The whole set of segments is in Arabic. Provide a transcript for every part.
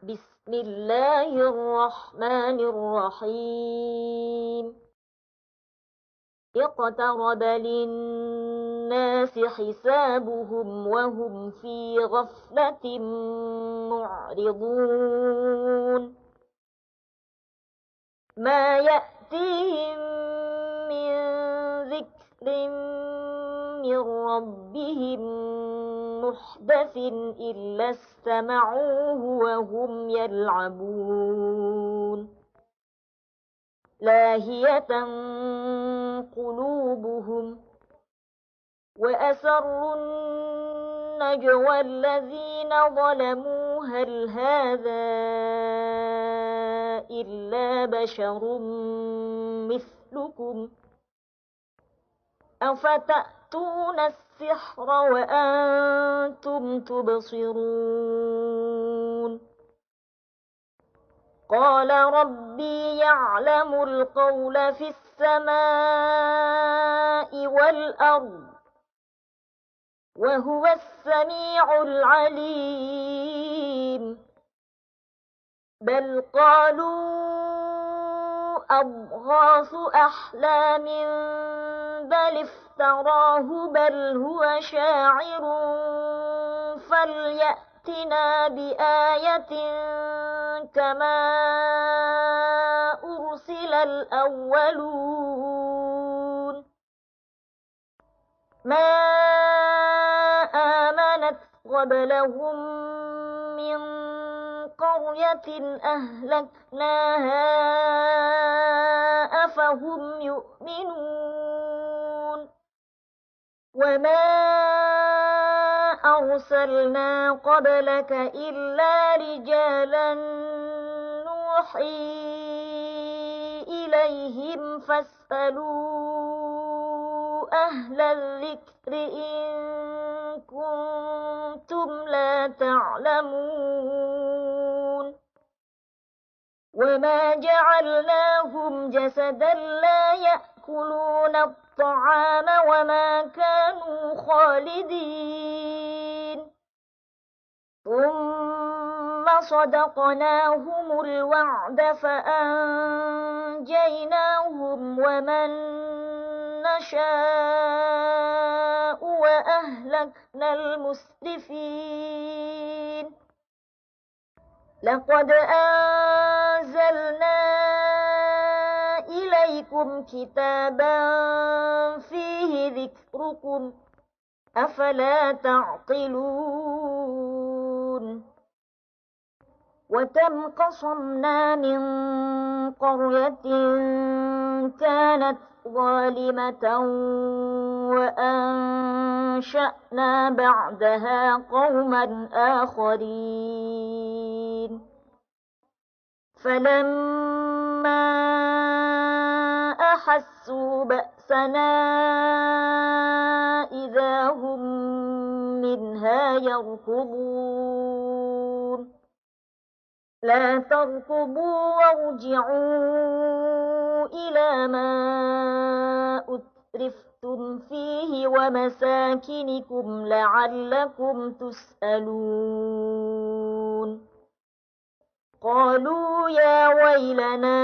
بسم الله الرحمن الرحيم اقترب للناس حسابهم وهم في غفلة معرضون ما يأتيهم من ذكر من ربهم محدث إلا استمعوه وهم يلعبون لاهية قلوبهم وأسروا النجوى الذين ظلموا هل هذا إلا بشر مثلكم أفتأتون السحر وأنتم تبصرون قال ربي يعلم القول في السماء والأرض وهو السميع العليم بل قالوا أضغاث أحلام بل افتراه بل هو شاعر فليأتنا بآية كما أرسل الأولون ما آمنت قبلهم من قرية أهلكناها أفهم يؤمنون وما أرسلنا قبلك إلا رجالا نوحي إليهم فاسألوا أهل الذكر إن كنتم لا تعلمون وما جعلناهم جسدا لا يأكلون الطعام وما كانوا خالدين ثم صدقناهم الوعد فأنجيناهم ومن نشاء وأهلكنا المسرفين لقد أنزلنا إليكم كتابا فيه ذكركم أفلا تعقلون وكم قصمنا من قرية كانت ظالمة وأنشأنا بعدها قوما آخرين فلما أحسوا بأسنا إذا هم منها يركضون لا تركضوا وارجعوا إلى ما أترفتم فيه ومساكنكم لعلكم تسألون قالوا يا ويلنا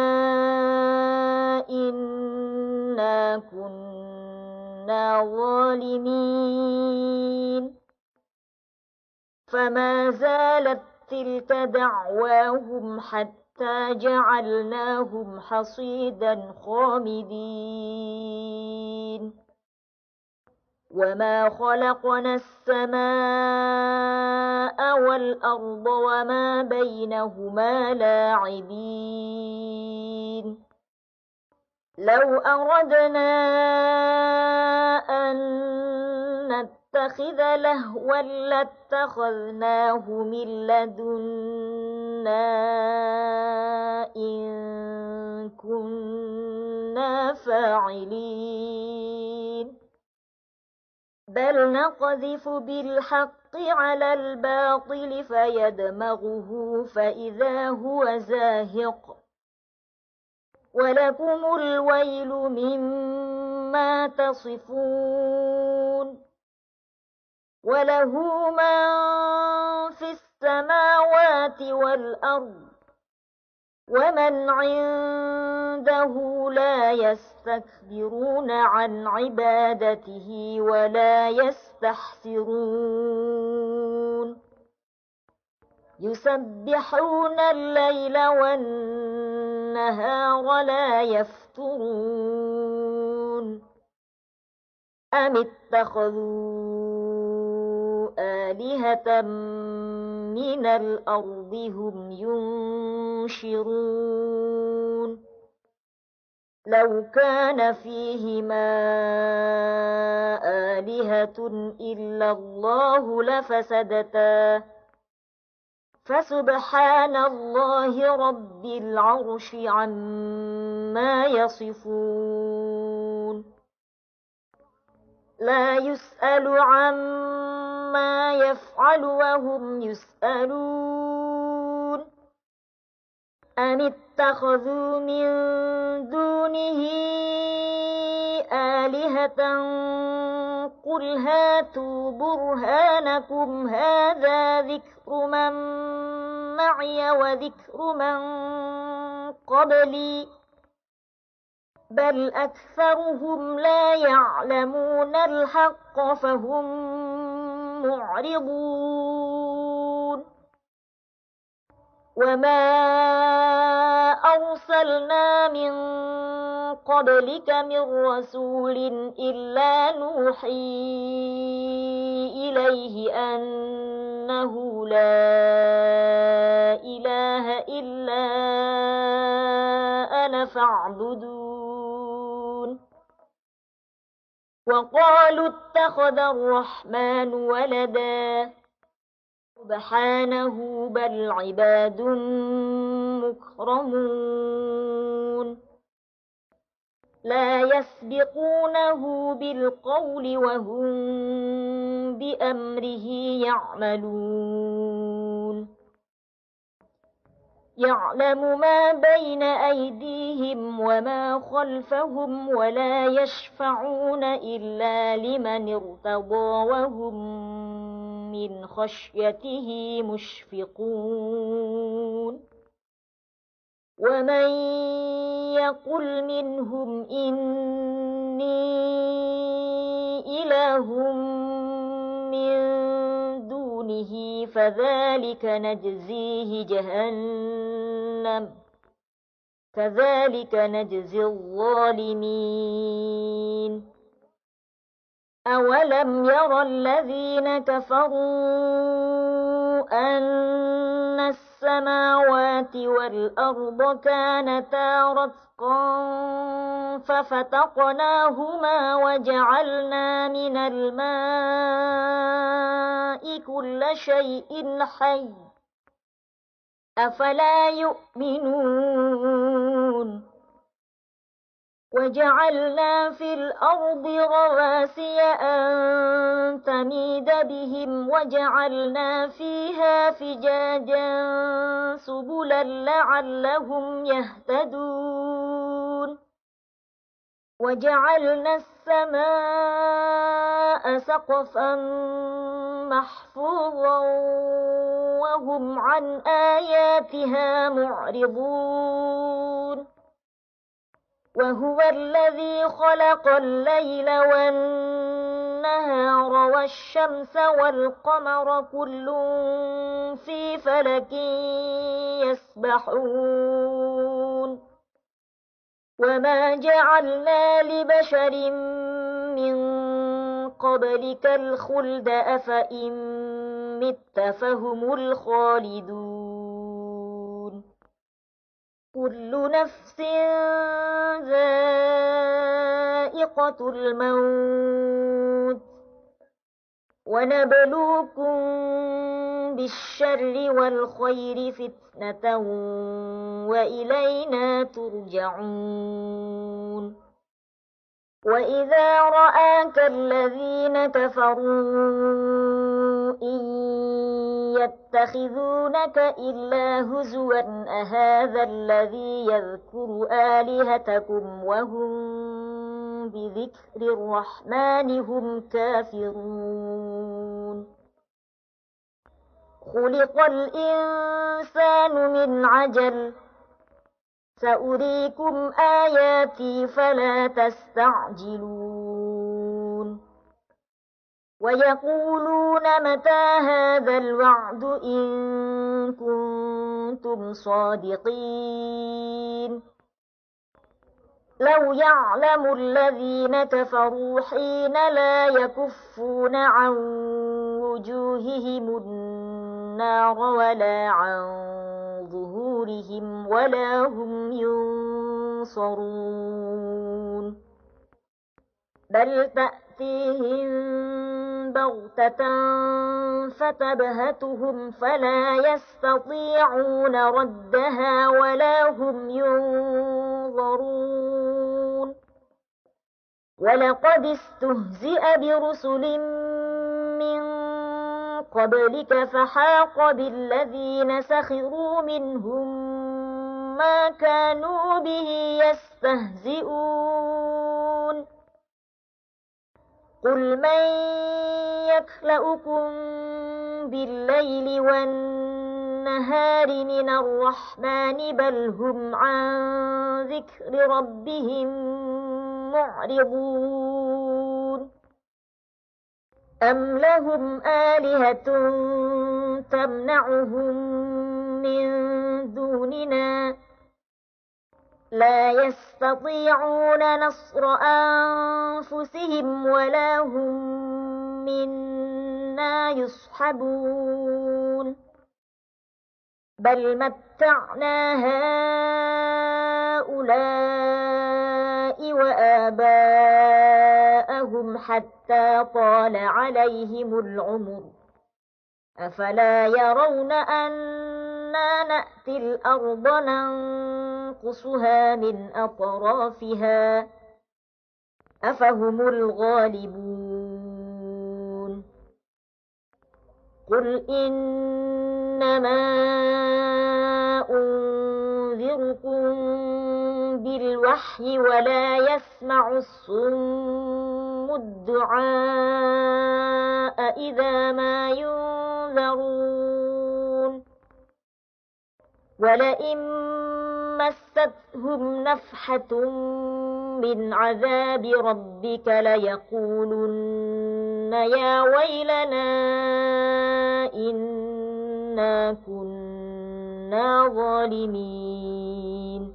إنا كنا ظالمين فما زالت تلك دعواهم حتى جعلناهم حصيدا خامدين وما خلقنا السماء والأرض وما بينهما لاعبين لو أردنا أن نتخذ لهوا لاتخذناه من لدنا إن كنا فاعلين بل نقذف بالحق على الباطل فيدمغه فإذا هو زاهق ولكم الويل مما تصفون وله من في السماوات والأرض ومن عنده لا يستكبرون عن عبادته ولا يستحسرون يسبحون الليل والنهار لا يفترون أم اتخذوا آلهة من الأرض هم ينشرون لو كان فيهما آلهة إلا الله لفسدتا فسبحان الله رب العرش عما يصفون لا يسأل عما يفعل وهم يسألون أم اتخذوا من دونه آلهة قل هاتوا برهانكم هذا ذكر من معي وذكر من قبلي بل أكثرهم لا يعلمون الحق فهم معرضون وما أرسلنا من قبلك من رسول إلا نوحي إليه أنه لا إله إلا أنا فاعبدون وقالوا اتخذ الرحمن ولدا سبحانه بل عباد مكرمون لا يسبقونه بالقول وهم بأمره يعملون يعلم ما بين أيديهم وما خلفهم ولا يشفعون إلا لمن ارتضى وهم من خشيته مشفقون ومن يقل منهم إني إله من دونه فذلك نجزيه جهنم كذلك نجزي الظالمين أولم ير الذين كفروا أن السماوات والأرض كانتا رتقا ففتقناهما وجعلنا من الماء كل شيء حي أفلا يؤمنون وجعلنا في الأرض رواسي أن تميد بهم وجعلنا فيها فجاجا سبلا لعلهم يهتدون وجعلنا السماء سقفا محفوظا وهم عن آياتها معرضون وهو الذي خلق الليل والنهار والشمس والقمر كل في فلك يسبحون وما جعلنا لبشر من قبلك الخلد أفإن مت فهم الخالدون كل نفس ذائقة الموت ونبلوكم بالشر والخير فتنة وإلينا ترجعون وإذا رآك الذين كفروا إن يتخذونك إلا هزوا أهذا الذي يذكر آلهتكم وهم بذكر الرحمن هم كافرون خلق الإنسان من عجل سأريكم آياتي فلا تستعجلون ويقولون متى هذا الوعد إن كنتم صادقين لو يعلم الذين كفروا حين لا يكفون عن وجوههم النار ولا عن ظهورهم ولا هم ينصرون بل تأتيهم بغتة فتبهتهم فلا يستطيعون ردها ولا هم ينظرون ولقد استهزئ برسل من قبلك فحاق بالذين سخروا منهم ما كانوا به يستهزئون قل من يكلؤكم بالليل والنهار من الرحمن بل هم عن ذكر ربهم معرضون أم لهم آلهة تمنعهم من دوننا لا يستطيعون نصر أنفسهم ولا هم منا يصحبون بل متعنا هؤلاء وآباءهم حتى طال عليهم العمر أفلا يرون أنا نأتي الأرض ننقصها من أطرافها أفهم الغالبون قل إنما أنذركم بالوحي ولا يسمع الصم الدعاء إذا ما ينذرون ولئن مستهم نفحة من عذاب ربك ليقولن يا ويلنا إنا كنا ظالمين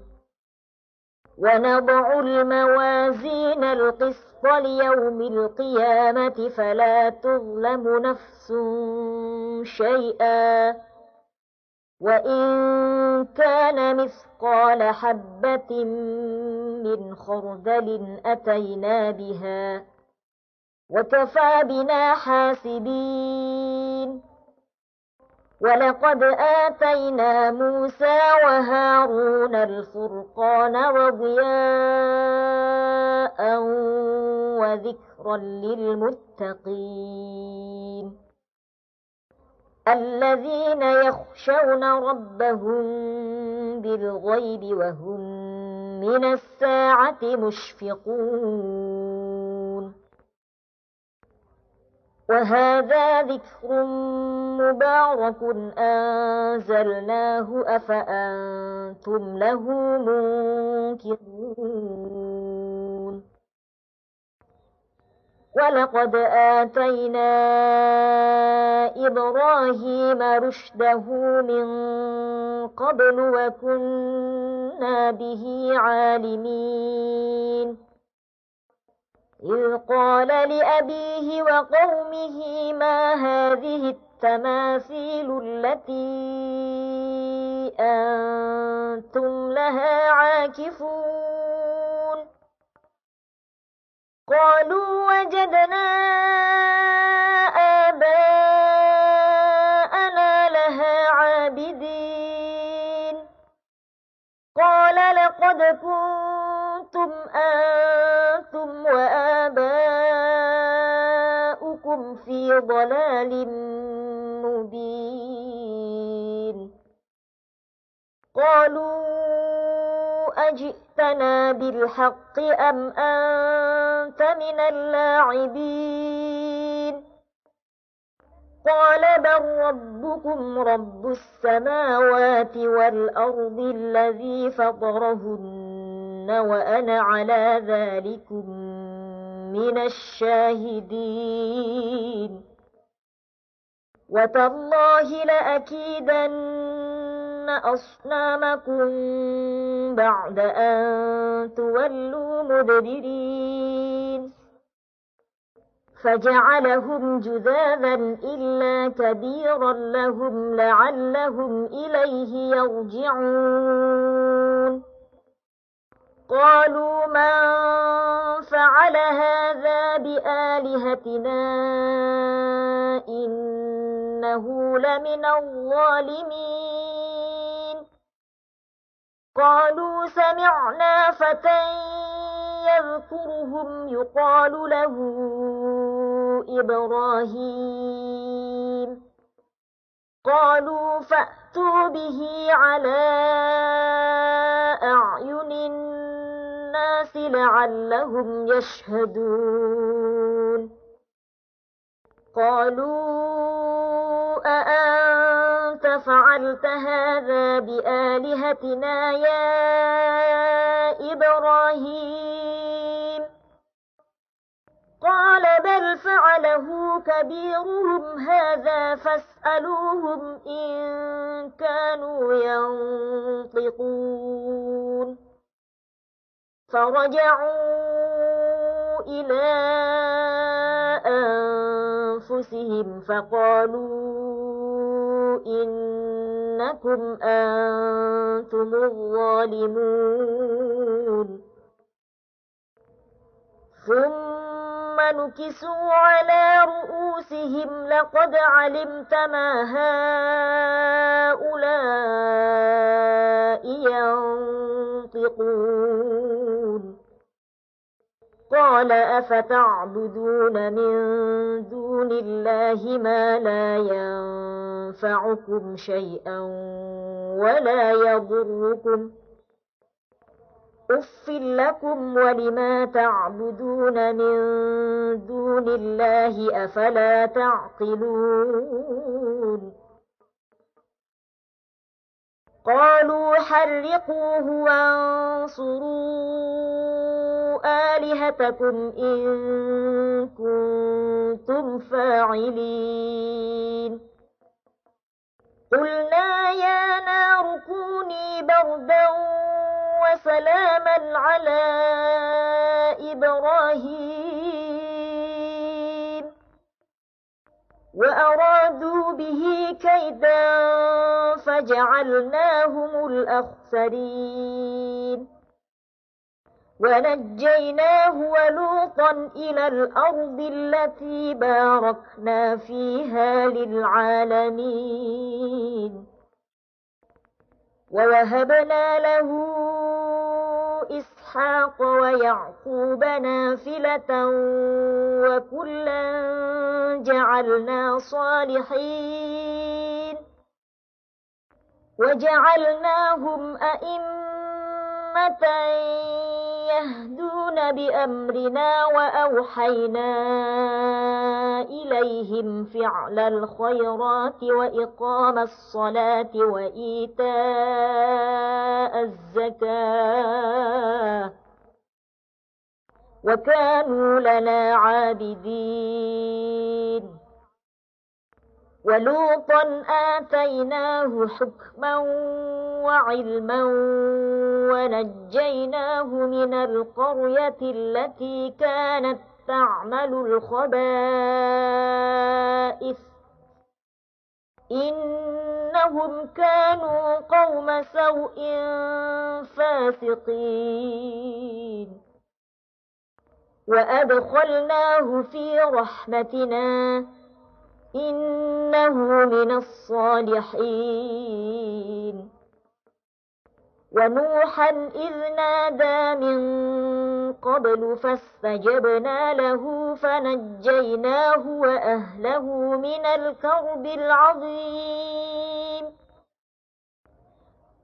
ونضع الموازين القسط ليوم القيامة فلا تظلم نفس شيئا وإن كان مثقال حبة من خردل أتينا بها وكفى بنا حاسبين ولقد آتينا موسى وهارون الفرقان وضياء وذكرا للمتقين الذين يخشون ربهم بالغيب وهم من الساعة مشفقون وهذا ذكر مبارك أنزلناه أفأنتم له منكرون ولقد آتينا إبراهيم رشده من قبل وكنا به عالمين إذ قال لأبيه وقومه ما هذه التماثيل التي أنتم لها عاكفون قالوا وجدنا آباءنا لها عابدين قال لقد كنتم أنتم وآباؤكم في ضلال مبين قالوا أجئتنا بالحق أم أنت من اللاعبين قال بل ربكم رب السماوات والأرض الذي فطرهن وأنا على ذلكم من الشاهدين وتالله لأكيدن أصنامكم بعد أن تولوا مدبرين فجعلهم جذاذا إلا كبيرا لهم لعلهم إليه يرجعون قالوا من فعل هذا بآلهتنا إنه لمن الظالمين قالوا سمعنا فتى يذكرهم يقال له إبراهيم قالوا فأتوا به على أعين الناس لعلهم يشهدون قالوا أأنت فعلت هذا بآلهتنا يا إبراهيم قال بل فعله كبيرهم هذا فاسألوهم إن كانوا ينطقون فرجعوا إلى أنفسهم فقالوا إنكم أنتم الظالمون ثم نكسوا على رؤوسهم لقد علمت ما هؤلاء ينطقون قال أفتعبدون من دون الله ما لا ينفعكم شيئا ولا يضركم أف لكم ولما تعبدون من دون الله أفلا تعقلون قالوا حرقوه وانصروا آلهتكم إن كنتم فاعلين قلنا يا نار كوني بردا وسلاما على إبراهيم وأرادوا به كيدا فجعلناهم الأخسرين ونجيناه ولوطا إلى الأرض التي باركنا فيها للعالمين ووهبنا له إسحاق ويعقوب نافلة وكلا جعلنا صالحين وجعلناهم أئمة يهدون بأمرنا وأوحينا إليهم فعل الخيرات وإقام الصلاة وإيتاء الزكاة وكانوا لنا عابدين ولوطا آتيناه حكما وعلما ونجيناه من القرية التي كانت تعمل الخبائث إنهم كانوا قوم سوء فاسقين وأدخلناه في رحمتنا إنه من الصالحين ونوحا إذ نادى من قبل فاستجبنا له فنجيناه وأهله من الكرب العظيم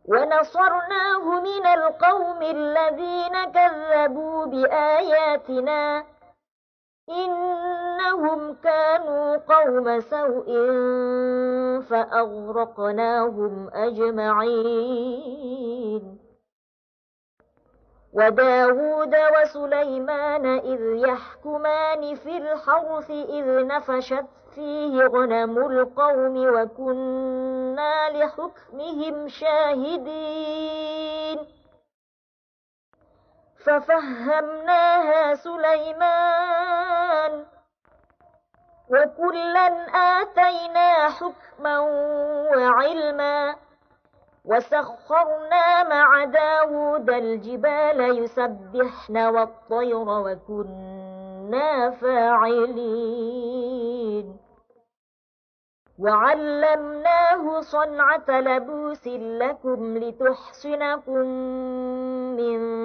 ونصرناه من القوم الذين كذبوا بآياتنا إنهم كانوا كانوا قوم سوء فأغرقناهم أجمعين. وداود وسليمان إذ يحكمان في الحرث إذ نفشت فيه غنم القوم وكنا لحكمهم شاهدين. ففهمناها سليمان وكلا آتينا حكما وعلما وسخرنا مع داود الجبال يسبحن والطير وكنا فاعلين. وعلمناه صنعة لبوس لكم لتحصنكم من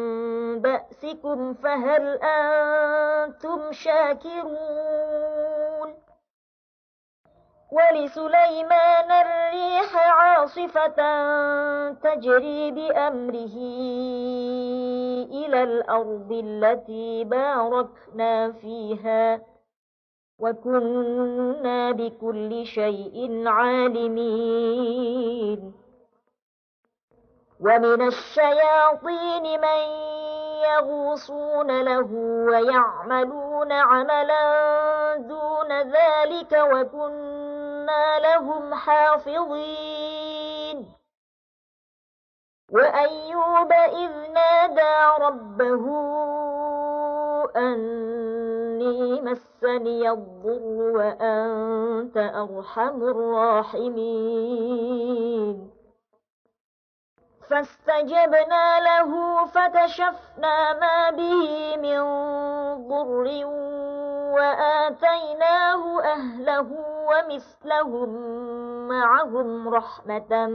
بأسكم فهل أنتم شاكرون. ولسليمان الريح عاصفة تجري بأمره إلى الأرض التي باركنا فيها وكنا بكل شيء عالمين. ومن الشياطين من يغوصون له ويعملون عملا دون ذلك وكنا لهم حافظين. وأيوب إذ نادى ربه أني مسني الضر وأنت أرحم الراحمين. فاستجبنا له فكشفنا ما به من ضر وآتيناه أهله ومثلهم معهم رحمة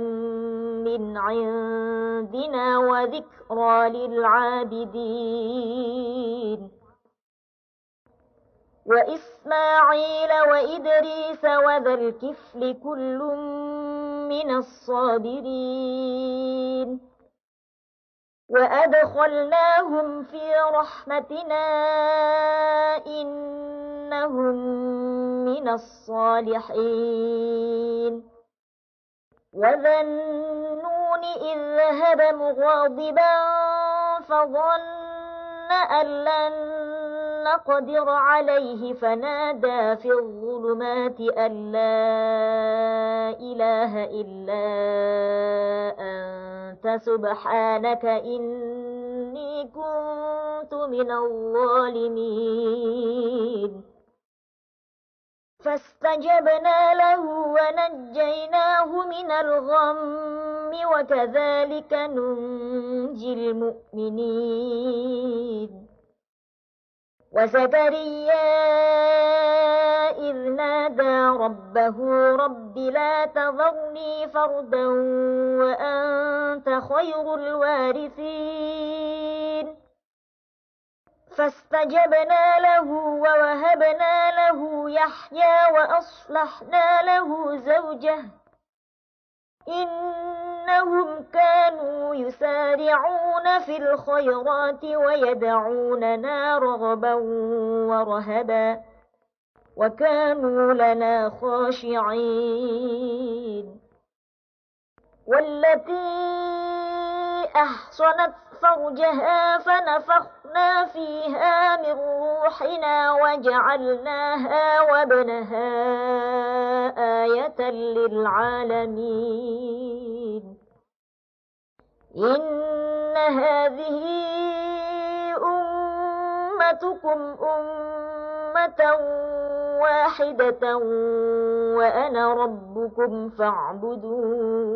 من عندنا وذكرى للعابدين. وإسماعيل وإدريس وذا الكفل كل من الصابرين وأدخلناهم في رحمتنا إنهم من الصالحين. وذا النون إذ ذهب مغاضبا فظن أن لن نقدر عليه فنادى في الظلمات أن لا إله إلا أنت سبحانك إني كنت من الظالمين. فاستجبنا له ونجيناه من الغم وكذلك ننجي المؤمنين. وزكريا إذ نادى ربه رب لا تذرني فردا وأنت خير الوارثين. فاستجبنا له ووهبنا له يحيى وأصلحنا له زوجه إنهم كانوا يسارعون في الخيرات ويدعوننا رغبا ورهبا وكانوا لنا خاشعين. والتي أحصنت فرجها فنفخنا فيها من روحنا وجعلناها وابنها آية للعالمين. إن هذه أمتكم أمة واحدة وأنا ربكم فاعبدون.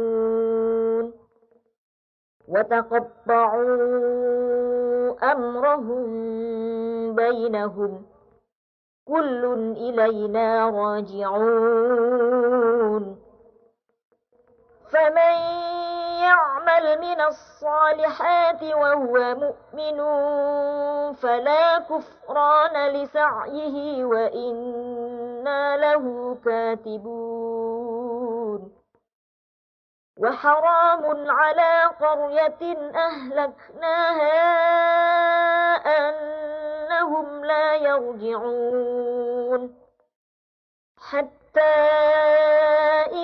وتقطعوا أمرهم بينهم كل إلينا راجعون. فمن يعمل من الصالحات وهو مؤمن فلا كفران لسعيه وإنا له كاتبون. وحرام على قرية أهلكناها أنهم لا يرجعون. حتى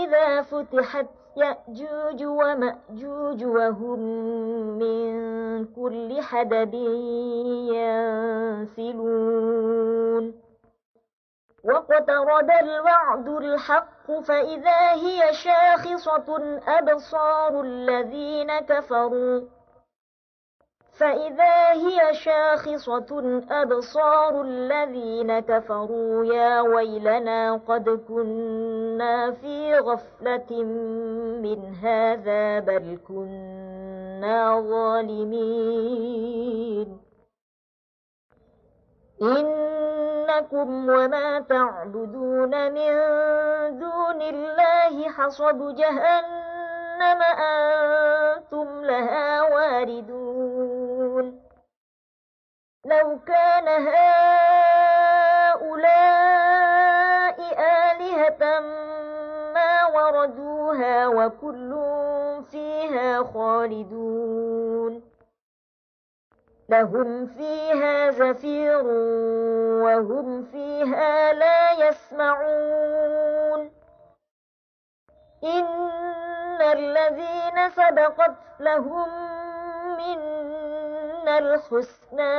إذا فتحت يأجوج ومأجوج وهم من كل حدب ينسلون واقترب الوعد الحق فإذا هي شاخصة أبصار الذين كفروا يا ويلنا قد كنا في غفلة من هذا بل كنا ظالمين إنكم وما تعبدون من دون الله حصب جهنم أنتم لها واردون لو كان هؤلاء آلهة ما وردوها وكل فيها خالدون لهم فيها زفير وهم فيها لا يسمعون إن الذين سبقت لهم منا الحسنى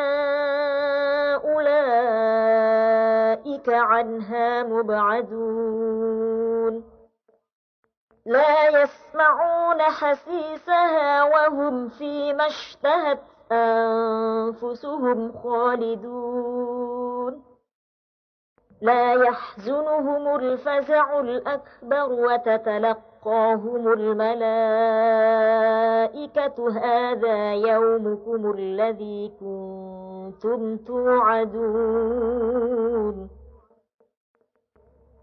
أولئك عنها مبعدون لا يسمعون حسيسها وهم فيما اشتهت أنفسهم خالدون لا يحزنهم الفزع الأكبر وتتلقاهم الملائكة هذا يومكم الذي كنتم توعدون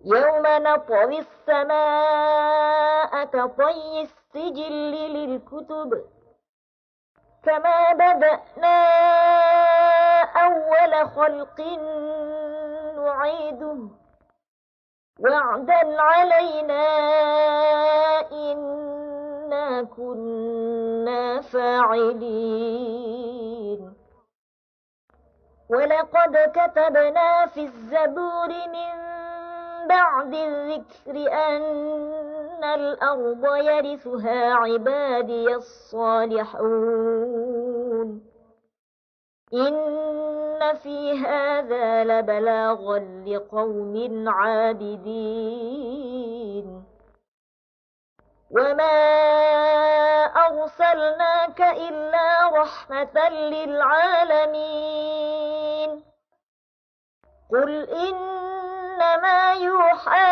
يوم نطوي السماء كطي السجل للكتب كما بدأنا أول خلق نعيده وعدا علينا إنا كنا فاعلين ولقد كتبنا في الزبور من بعد الذكر أن الأرض يرثها عبادي الصالحون إن في هذا لبلاغا لقوم عابدين وما أرسلناك إلا رحمة للعالمين قل إنما يوحى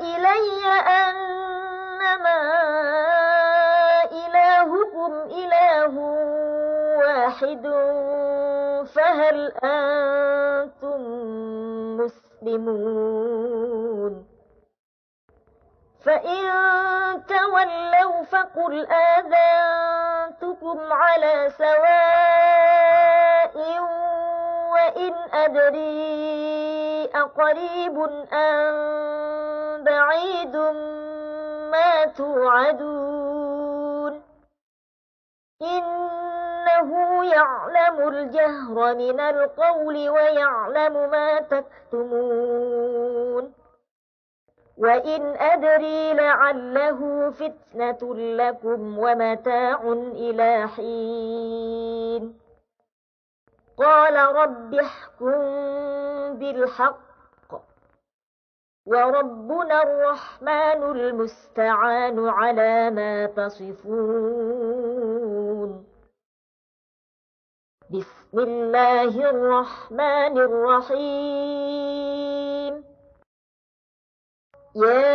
إلي أنما إلهكم إله واحد فهل أنتم مسلمون فإن تولوا فقل آذنتكم على سواء وإن أدري أقريب أم بعيد ما توعدون إنه يعلم الجهر من القول ويعلم ما تكتمون وإن أدري لعله فتنة لكم ومتاع إلى حين قال رب احكم بالحق وربنا الرحمن المستعان على ما تصفون بسم الله الرحمن الرحيم يا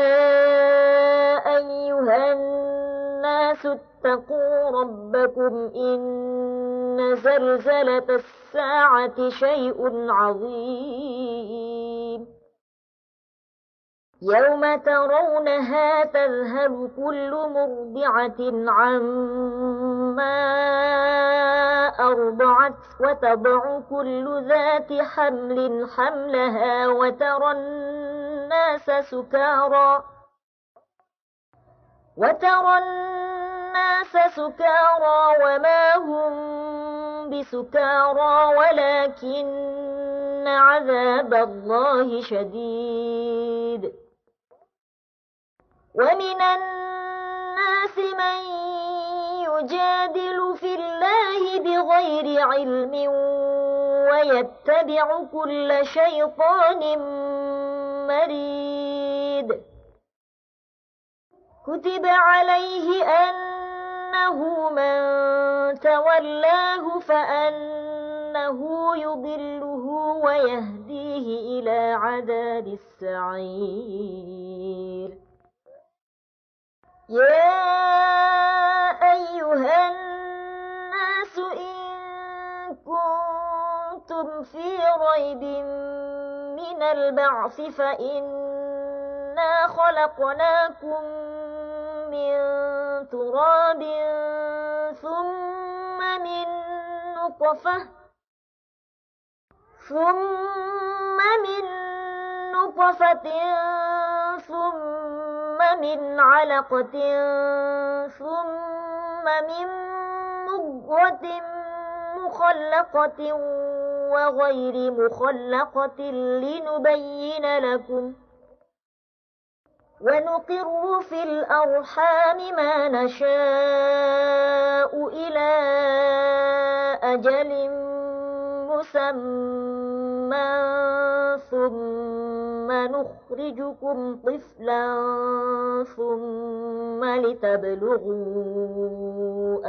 أيها الناس اتقوا ربكم إن زلزلة الساعة شيء عظيم يوم ترونها تذهل كل مرضعة عما أرضعت وتضع كل ذات حمل حملها وترى الناس سكارى وما هم بسكارى ولكن عذاب الله شديد. ومن الناس من يجادل في الله بغير علم ويتبع كل شيطان مريد. كتب عليه أنه من تولاه فأنه يضله ويهديه إلى عذاب السعير. يا أيها الناس إن كنتم في ريب من البعث فإنا خلقناكم من تراب ثم من نطفة ثم من علقة ثم من مضغة مخلقة وغير مخلقة لنبين لكم. ونقر في الأرحام ما نشاء إلى أجل مسمى ثم نخرجكم طفلا ثم لتبلغوا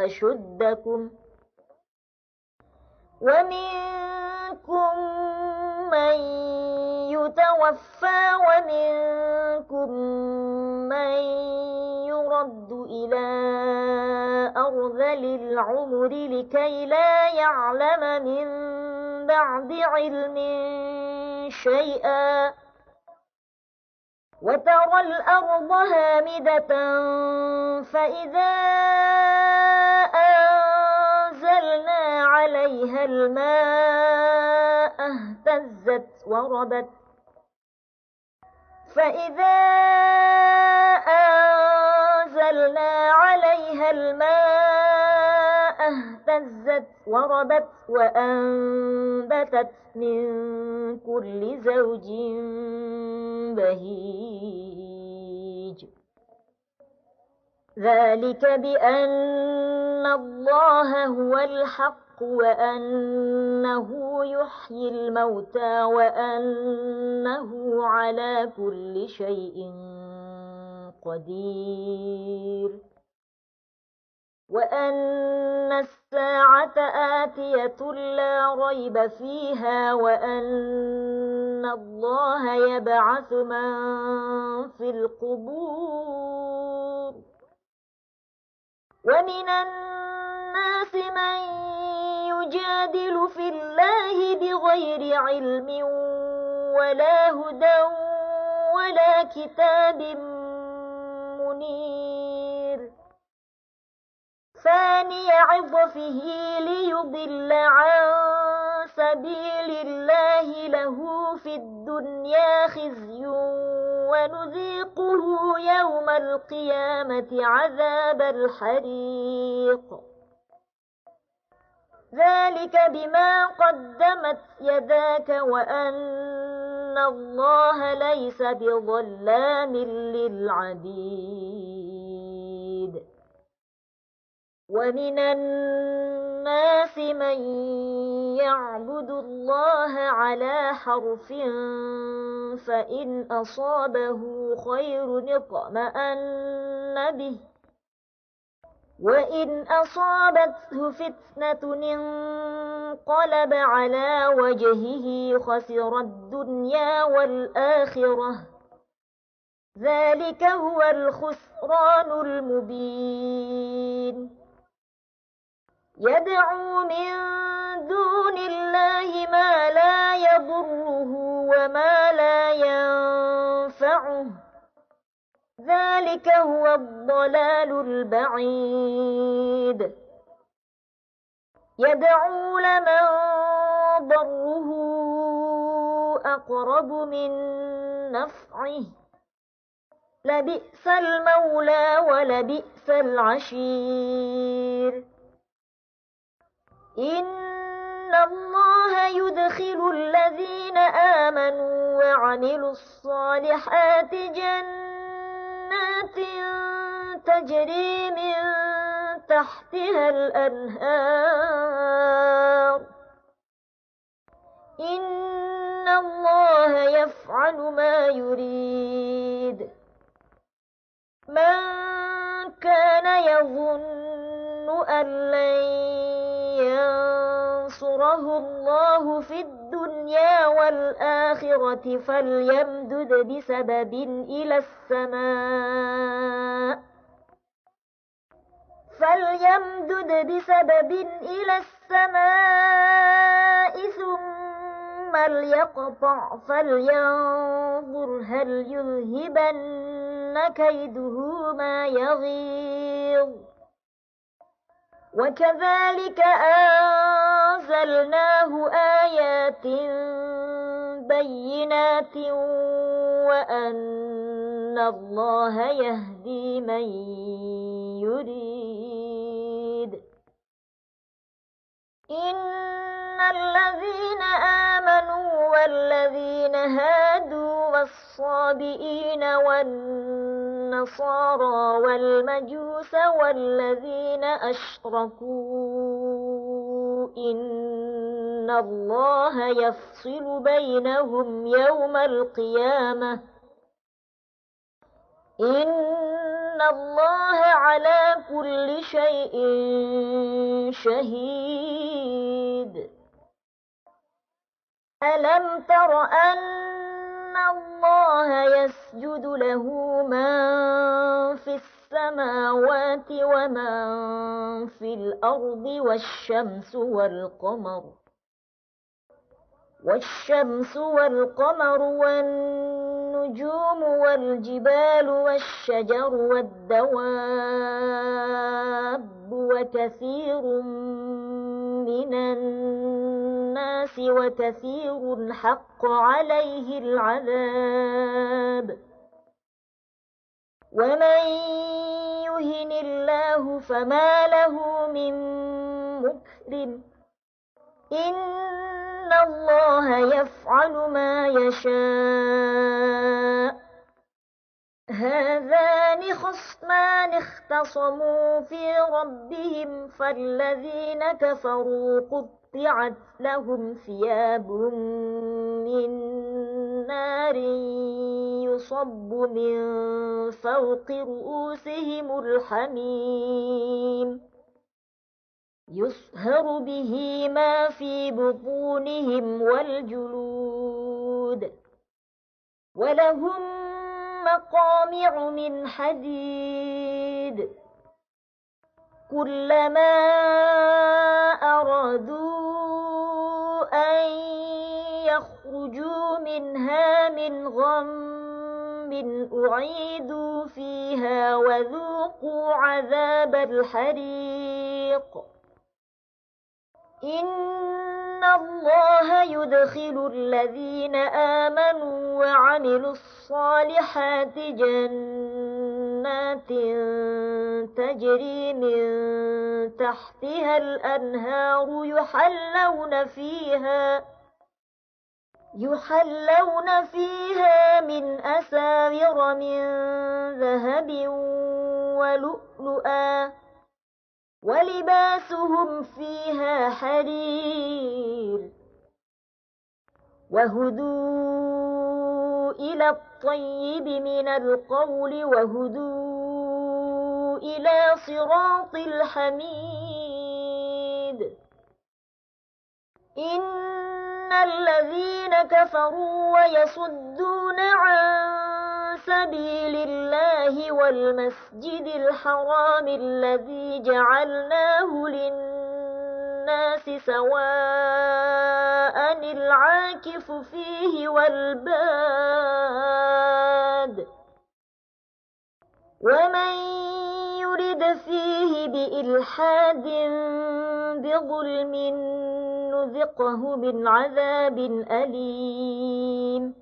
أشدكم. ومنكم من يتوفى ومنكم من يرد إلى أرذل العمر لكي لا يعلم من بعد علم شيئا. وترى الأرض هامدة فإذا أنزلنا عليها الماء اهتزت وربت وأنبتت من كل زوج بهيج. ذلك بأن الله هو الحق وأنه يحيي الموتى وأنه على كل شيء قدير. وأن الساعة آتية لا ريب فيها وأن الله يبعث من في القبور. ومن الناس من يجادل في الله بغير علم ولا هدى ولا كتاب منير. ثاني عطفه ليضل عن سبيل الله له في الدنيا خزي ونذيقه يوم القيامة عذاب الحريق. ذلك بما قدمت يداك وأن الله ليس بظلام للعبيد. ومن الناس من يعبد الله على حرف فإن أصابه خير اطمأن به وإن أصابته فتنة انقلب على وجهه خسر الدنيا والآخرة. ذلك هو الخسران المبين. يدعو من دون الله ما لا يضره وما لا ينفعه. ذلك هو الضلال البعيد. يدعو لمن ضره أقرب من نفعه. لبئس المولى ولبئس العشير. إن الله يدخل الذين آمنوا وعملوا الصالحات جنات تجري من تحتها الأنهار إن الله يفعل ما يريد. من كان يظن أن لن ينصره الله في الدنيا والآخرة فليمدد بسبب إلى السماء ثم ليقطع فلينظر هل يذهبن كيده ما يغيظ. وكذلك أنزلناه آيات بينات وأن الله يهدي من يريد. إن الذين آمنوا والذين هادوا والصابئين والنصارى والمجوس والذين أشركوا إن الله يفصل بينهم يوم القيامة إن الله على كل شيء شهيد. ألم تر أن الله يسجد له من في السماوات ومن في الأرض والشمس والقمر والنجوم والجبال والشجر والدواب وكثير من الناس وكثير حق عليه العذاب. ومن يهن الله فما له من مكرم إن الله يفعل ما يشاء. هذان خصمان اختصموا في ربهم فالذين كفروا قطعت لهم ثياب من نار يصب من فوق رؤوسهم الحميم يصهر به ما في بطونهم والجلود ولهم مقامع من حديد كلما أرادوا أن يخرجوا منها من غم أعيدوا فيها وذوقوا عذاب الحريق. إن الله يدخل الذين آمنوا وعملوا الصالحات جنات تجري من تحتها الأنهار يحلون فيها من أساور من ذهب ولؤلؤا ولباسهم فيها حرير وهدوا إلى الطيب من القول وهدوا إلى صراط الحميد. إن الذين كفروا ويصدون عن سبيل الله والمسجد الحرام الذي جعلناه للناس سواء العاكف فيه والباد ومن يرد فيه بإلحاد بظلم نذقه من عذاب أليم.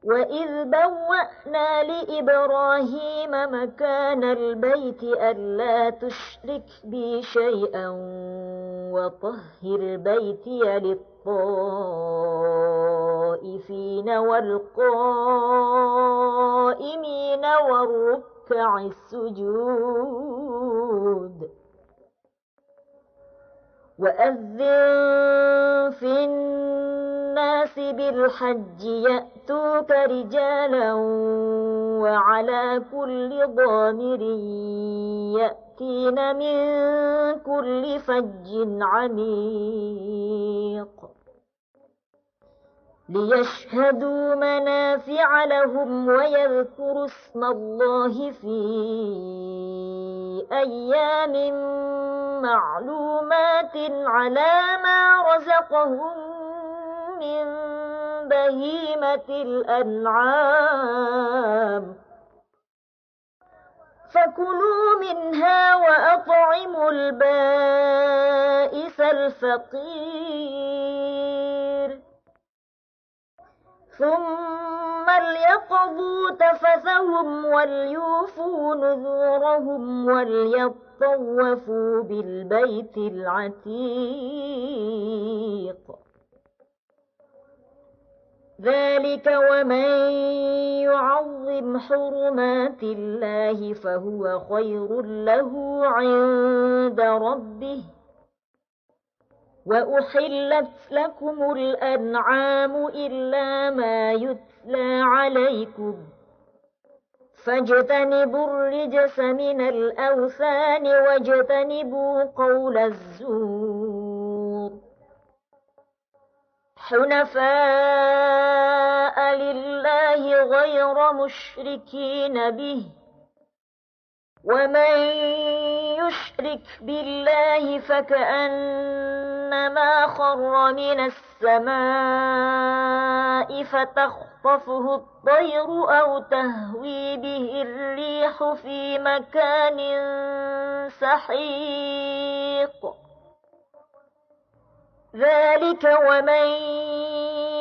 وإذ بوأنا لإبراهيم مكان البيت ألا تشرك بي شيئا وطهر بيتي للطائفين والقائمين والركع السجود وأذن في الناس بالحج يأتوك رجالا وعلى كل ضامر يأتين من كل فج عميق ليشهدوا منافع لهم ويذكروا اسم الله في أيام معلومات على ما رزقهم من بهيمة الأنعام فكلوا منها وأطعموا البائس الفقير ثم ليقضوا تفثهم وليوفوا نذورهم وليطوفوا بالبيت العتيق ذلك ومن يعظم حرمات الله فهو خير له عند ربه وأحلت لكم الأنعام إلا ما يتلى عليكم فاجتنبوا الرجس من الأوثان واجتنبوا قول الزور حنفاء لله غير مشركين به ومن يشرك بالله فكأنما خر من السماء فتخطفه الطير أو تهوي به الريح في مكان سحيق ذلك ومن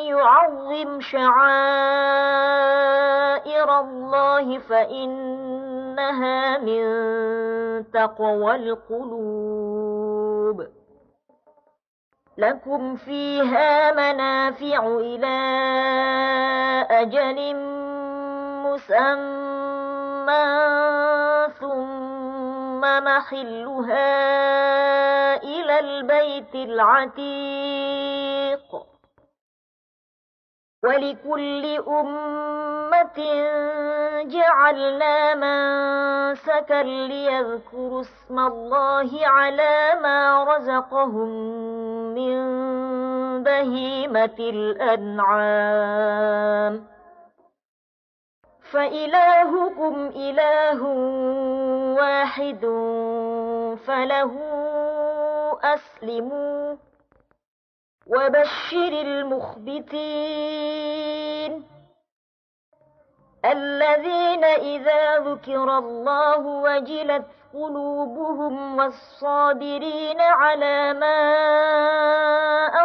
يعظم شعائر الله فإنها من تقوى القلوب لكم فيها منافع إلى أجل مسمى ثم محلها إلى البيت العتيق ولكل أمة جعلنا منسكا ليذكروا اسم الله على ما رزقهم من بهيمة الأنعام فإلهكم إله واحد فله أسلموا وبشر المخبتين الذين إذا ذكر الله وجلت قلوبهم والصابرين على ما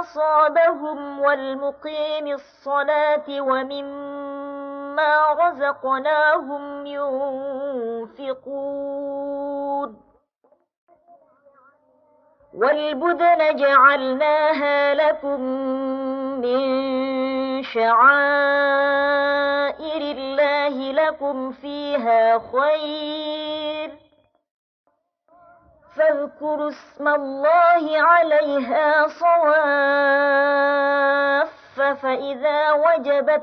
أصابهم والمقيم الصلاة ومما رزقناهم ينفقون والبدن جعلناها لكم من شعائر الله لكم فيها خير فاذكروا اسم الله عليها صواف فإذا وجبت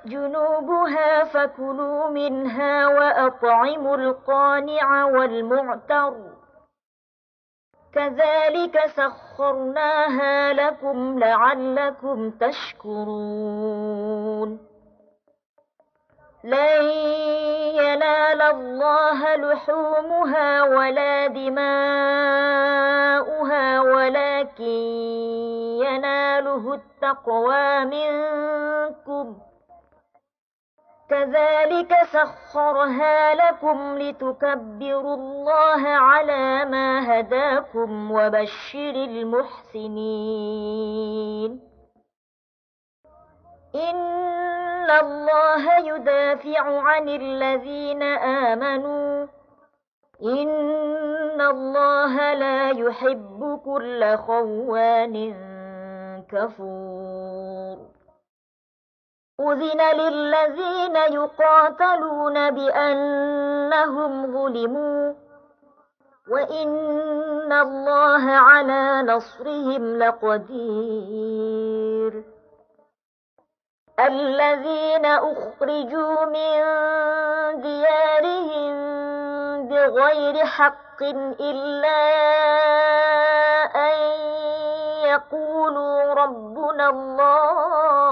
جنوبها فكلوا منها وأطعموا القانع والمعتر كذلك سخرناها لكم لعلكم تشكرون لن ينال الله لحومها ولا دماؤها ولكن يناله التقوى منكم كذلك سخرها لكم لتكبروا الله على ما هداكم وبشر المحسنين إن الله يدافع عن الذين آمنوا إن الله لا يحب كل خوان كفور أذن للذين يقاتلون بأنهم ظلموا وإن الله على نصرهم لقدير الذين أخرجوا من ديارهم بغير حق إلا أن يقولوا ربنا الله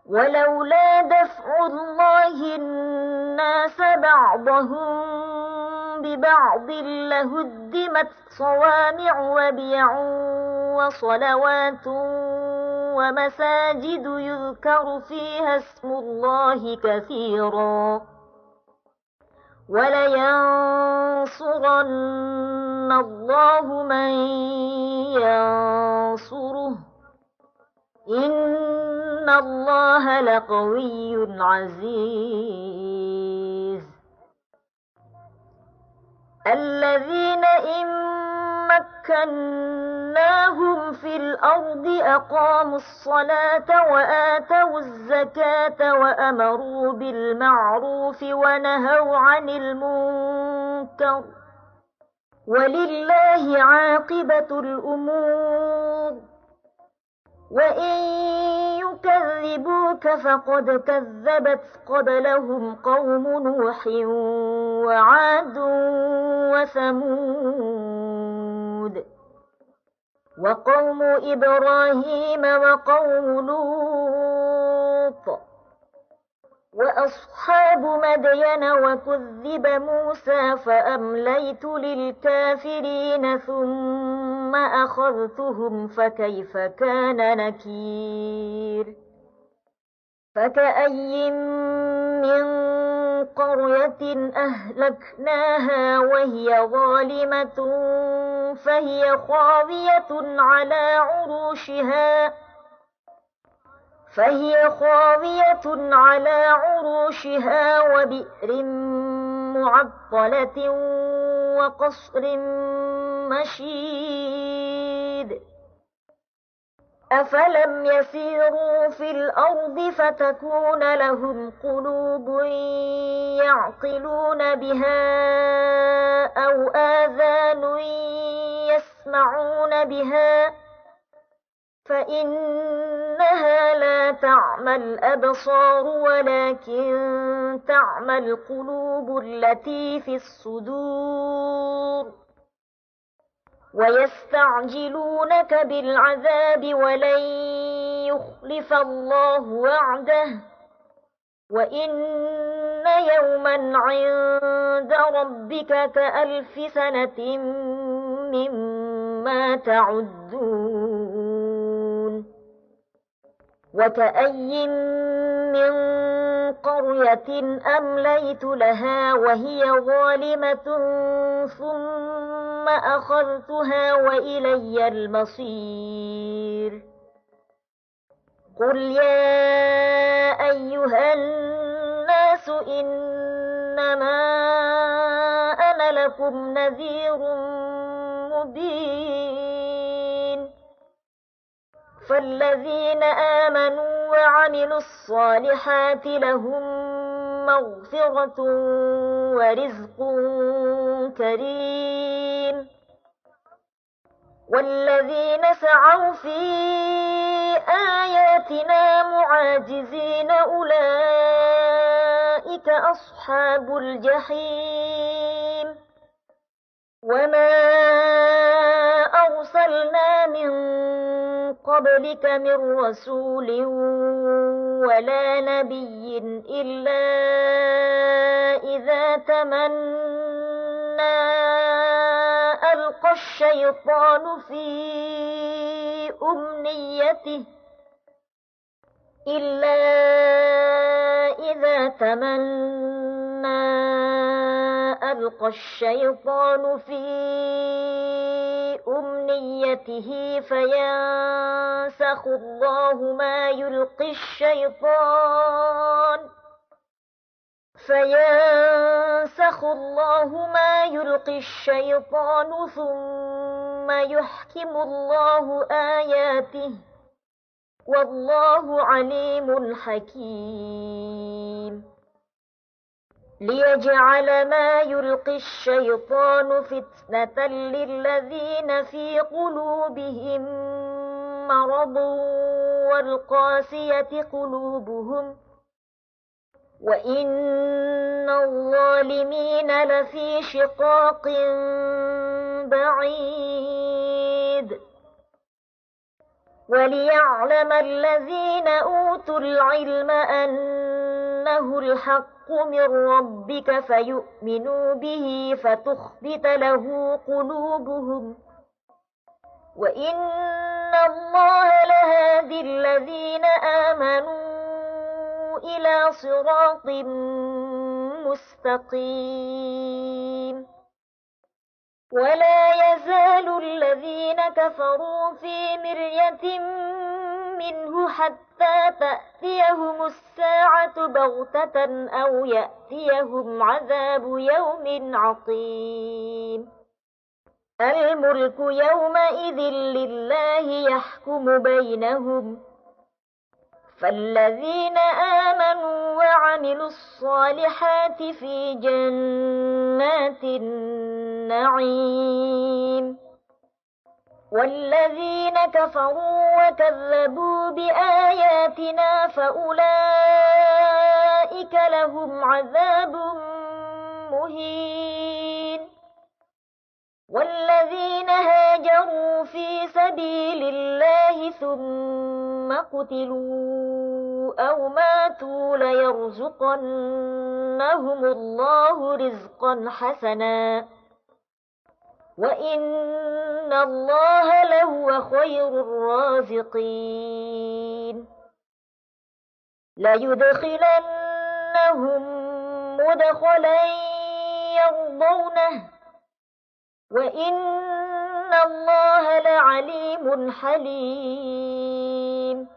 ولولا دفع الله الناس بعضهم ببعض لهدمت صوامع وبيع وصلوات ومساجد يذكر فيها اسم الله كثيرا ولينصرن الله من ينصره إن الله لقوي عزيز الذين إن مكناهم في الأرض أقاموا الصلاة وآتوا الزكاة وأمروا بالمعروف ونهوا عن المنكر ولله عاقبة الأمور وإن يكذبوك فقد كذبت قبلهم قوم نوح وعاد وثمود وقوم إبراهيم وقوم لوط وأصحاب مدين وكذب موسى فأمليت للكافرين ثم أخذتهم فكيف كان نكير فكأي من قرية أهلكناها وهي ظالمة فهي خاوية على عروشها وبئر معطلة وقصر مشيد أفلم يسيروا في الأرض فتكون لهم قلوب يعقلون بها أو آذان يسمعون بها فإنها لا تعمى الأبصار ولكن تعمى القلوب التي في الصدور ويستعجلونك بالعذاب ولن يخلف الله وعده وإن يوما عند ربك كألف سنة مما تعدون وكأي من قرية أمليت لها وهي ظالمة ثم أخذتها وإلي المصير قل يا أيها الناس إنما أنا لكم نذير مبين فالذين آمنوا وعملوا الصالحات لهم مغفرة ورزق كريم والذين سعوا في آياتنا معاجزين أولئك أصحاب الجحيم وما أرسلنا من قبلك من رسول ولا نبي إلا إذا تمنى ألقى الشيطان في أمنيته فينسخ الله ما يلقي الشيطان ثم يحكم الله آياته والله عليم حكيم ليجعل ما يلقي الشيطان فتنة للذين في قلوبهم مرض والقاسية قلوبهم وإن الظالمين لفي شقاق بعيد وليعلم الذين أوتوا العلم أنه الحق من ربك فيؤمنوا به فتخبت له قلوبهم وإن الله لهادي الذين آمنوا إلى صراط مستقيم ولا يزال الذين كفروا في مرية منه حتى تأتيهم الساعة بغتة أو يأتيهم عذاب يوم عقيم الملك يومئذ لله يحكم بينهم فالذين آمنوا وعملوا الصالحات في جنات النعيم والذين كفروا وكذبوا بآياتنا فأولئك لهم عذاب مهين والذين هاجروا في سبيل الله ثم قتلوا أو ماتوا ليرزقنهم الله رزقا حسنا وإن الله لهو خير الرازقين ليدخلنهم مدخلا يرضونه وإن الله لعليم حليم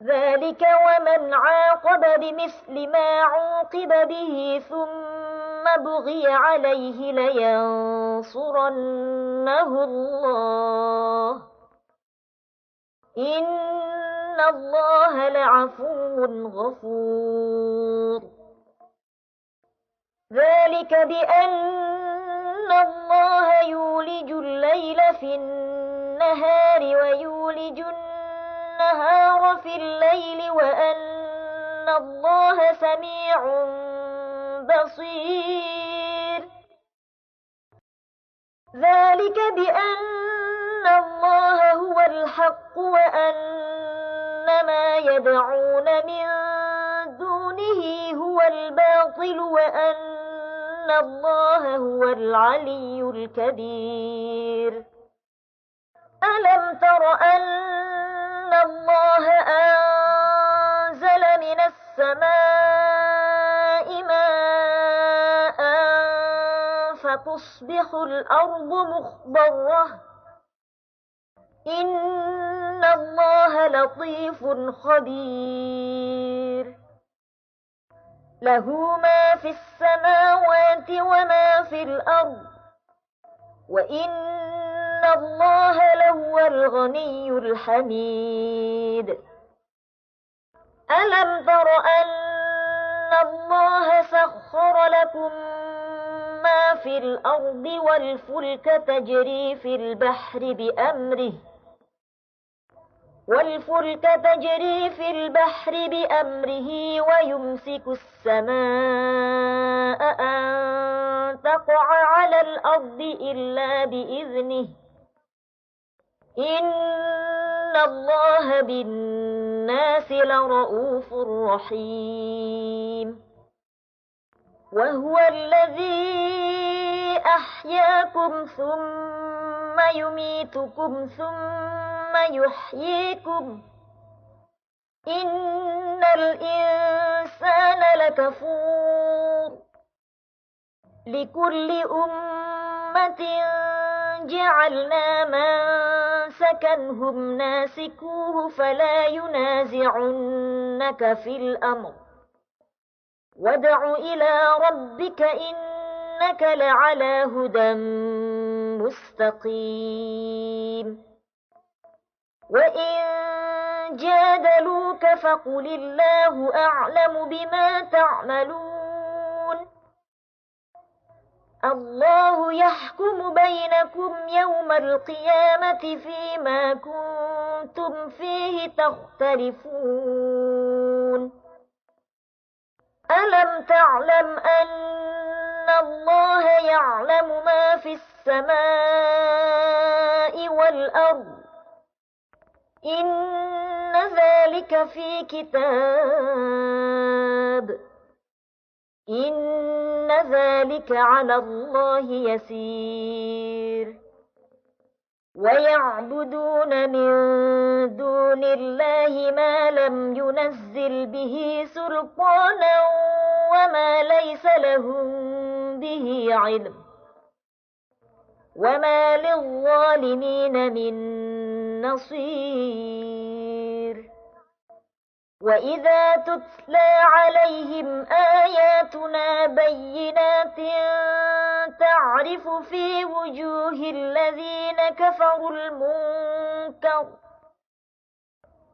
ذلك ومن عاقب بمثل ما عوقب به ثم بغي عليه لينصرنه الله إن الله لعفو غفور ذلك بأن الله يولج الليل في النهار ويولج النهار في الليل وأن الله سميع بصير ذلك بأن الله هو الحق وأن ما يدعون من دونه هو الباطل وأن الله هو العلي الكبير ألم تر أن الله أنزل من السماء ماء فتصبح الأرض مخضرة إن الله لطيف خبير له ما في السماوات وما في الأرض وإن الله لهو الغني الحميد ألم تر أن الله سخر لكم ما في الأرض والفلك تجري في البحر بأمره ويمسك السماء أن تقع على الأرض إلا بإذنه إن الله بالناس لرؤوف رحيم وهو الذي أحياكم ثم يميتكم ثم يحييكم إن الإنسان لكفور لكل أمة جعلنا منسكنهم ناسكوه فلا ينازعنك في الأمر وادع إلى ربك إنك لعلى هدى مستقيم وإن جادلوك فقل الله أعلم بما تعملون الله يحكم بينكم يوم القيامة فيما كنتم فيه تختلفون ألم تعلم أن الله يعلم ما في السماء والأرض إن ذلك في كتاب إن ذلك على الله يسير ويعبدون من دون الله ما لم ينزل به سلطانا وما ليس لهم به علم وما للظالمين من نصير وإذا تتلى عليهم آياتنا بينات تعرف في وجوه الذين كفروا المنكر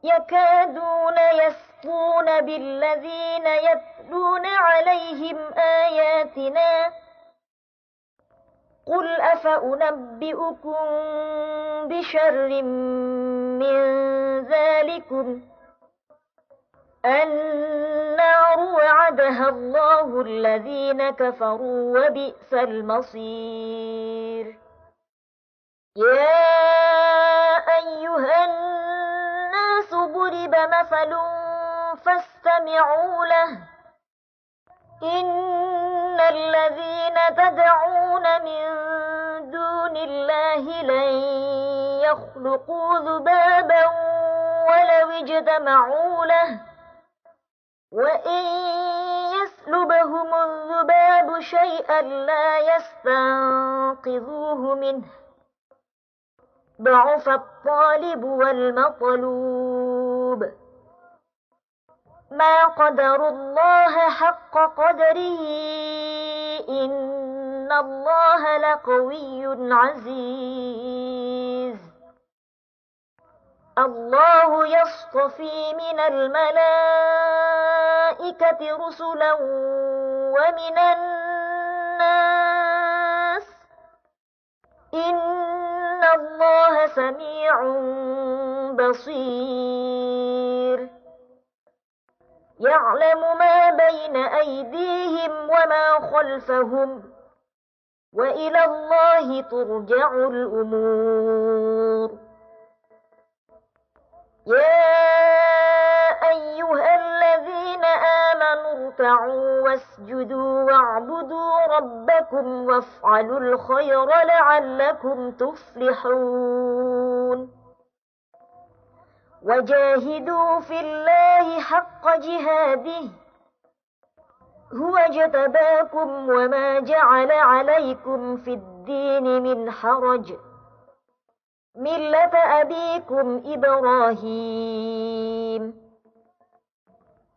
يكادون يسطون بالذين يتلون عليهم آياتنا قل أفأنبئكم بشر من ذلكم النار وعدها الله الذين كفروا وبئس المصير يا أيها الناس ضرب مثل فاستمعوا له إن الذين تدعون من دون الله لن يخلقوا ذبابا ولو اجتمعوا له وإن يسلبهم الذباب شيئا لا يستنقذوه منه ضعف الطالب والمطلوب ما قدروا الله حق قدره إن الله لقوي عزيز الله يصطفي من الملائكة رسلا ومن الناس إن الله سميع بصير يعلم ما بين أيديهم وما خلفهم وإلى الله ترجع الأمور يا أيها الذين آمنوا اركعوا واسجدوا واعبدوا ربكم وافعلوا الخير لعلكم تفلحون وجاهدوا في الله حق جهاده هو اجتباكم وما جعل عليكم في الدين من حرج ملة أبيكم إبراهيم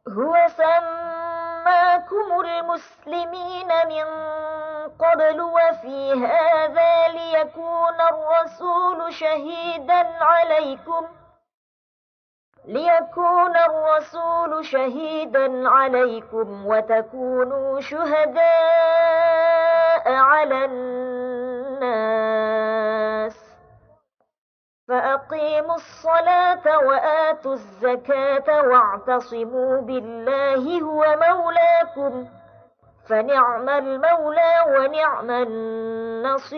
هو سماكم المسلمين من قبل وفي هذا ليكون الرسول شهيدا عليكم وتكونوا شهداء على الناس فأقيموا الصلاة وآتوا الزكاة واعتصموا بالله هو مولاكم فنعم المولى ونعم النصير